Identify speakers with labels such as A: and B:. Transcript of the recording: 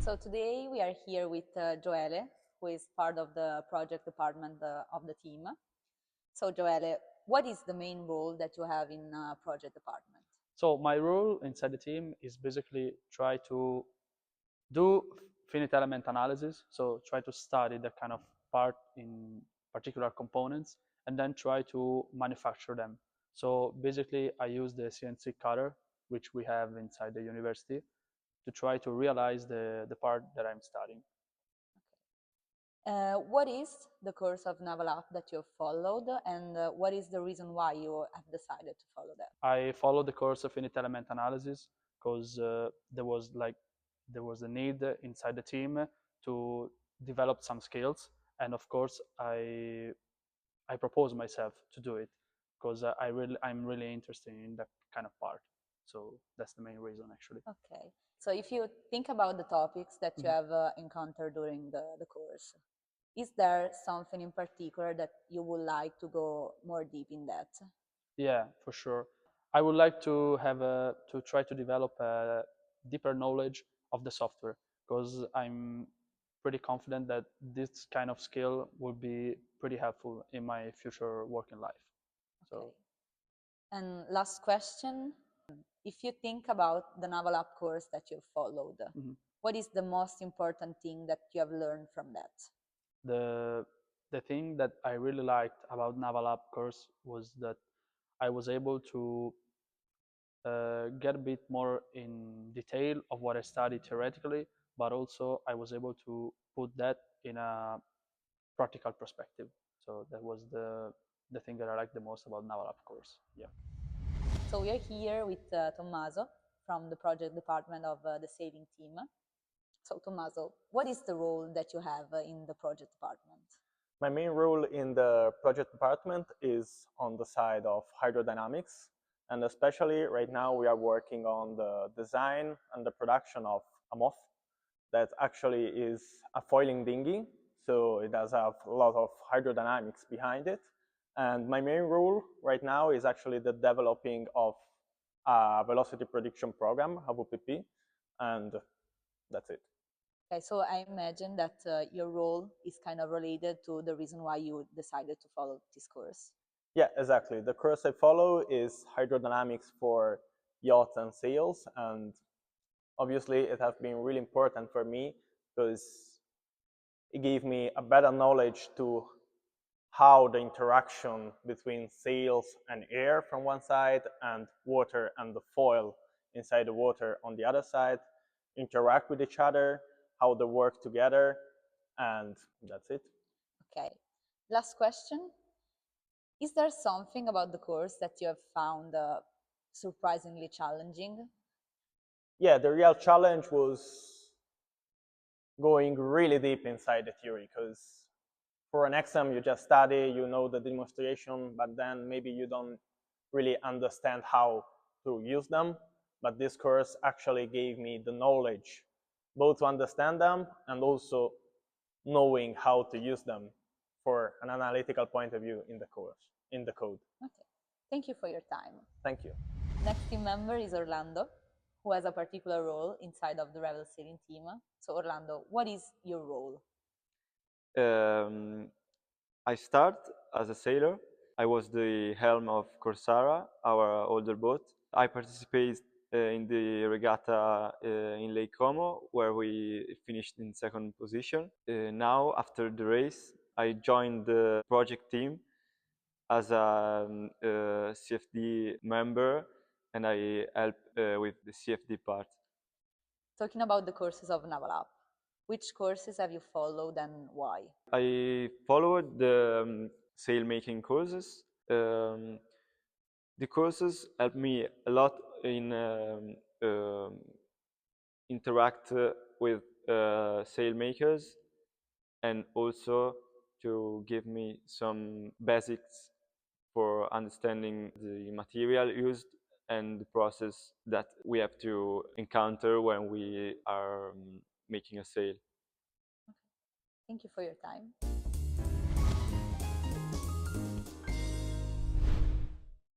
A: So today we are here with Joele, who is part of the project department of the team. So Joele, what is the main role that you have in project department?
B: So my role inside the team is basically try to do finite element analysis. So try to study that kind of part in particular components and then try to manufacture them. So basically I use the CNC cutter, which we have inside the university, to try to realize the part that I'm studying.
A: What is the course of NavalApp that you have followed, and what is the reason why you have decided to follow that?
B: I followed the course of finite element analysis because there was a need inside the team to develop some skills, and of course I proposed myself to do it because I'm really interested in that kind of part. So that's the main reason actually.
A: Okay, so if you think about the topics that you have encountered during the course, is there something in particular that you would like to go more deep in that?
B: Yeah, for sure. I would like to to try to develop a deeper knowledge of the software because I'm pretty confident that this kind of skill will be pretty helpful in my future working life. So,
A: Okay. And last question, if you think about the NavalApp course that you've followed, what is the most important thing that you have learned from that?
B: the the thing that I really liked about NavalApp course was that I was able to get a bit more in detail of what I studied theoretically, but also I was able to put that in a practical perspective. So that was the thing that I liked the most about NavalApp course. Yeah.
A: So we are here with Tommaso from the project department of the sailing team. So Tommaso, what is the role that you have in the project department?
C: My main role in the project department is on the side of hydrodynamics, and especially right now we are working on the design and the production of a moth that actually is a foiling dinghy, so it does have a lot of hydrodynamics behind it. And my main role right now is actually the developing of a velocity prediction program, a VPP, and that's it.
A: Okay, so I imagine that your role is kind of related to the reason why you decided to follow this course.
C: Yeah, exactly. The course I follow is hydrodynamics for yachts and sails, and obviously it has been really important for me because it gave me a better knowledge to how the interaction between sails and air from one side and water and the foil inside the water on the other side interact with each other, how they work together, and that's it.
A: Okay, last question. Is there something about the course that you have found surprisingly challenging?
C: Yeah, the real challenge was going really deep inside the theory because for an exam you just study, you know the demonstration, but then maybe you don't really understand how to use them. But this course actually gave me the knowledge both to understand them and also knowing how to use them for an analytical point of view in the course, in the code.
A: Okay, thank you for your time.
C: Thank you.
A: Next team member is Orlando, who has a particular role inside of the Revel sailing team. So Orlando, what is your role?
D: I start as a sailor. I was the helm of Corsara, our older boat. I participated in the regatta in Lake Como, where we finished in second position. Now, after the race, I joined the project team as a CFD member, and I help with the CFD part.
A: Talking about the courses of NavalApp, which courses have you followed and why?
D: I followed the sail-making courses. The courses helped me a lot in interact with sailmakers and also to give me some basics for understanding the material used and the process that we have to encounter when we are making a sail.
A: Thank you for your time.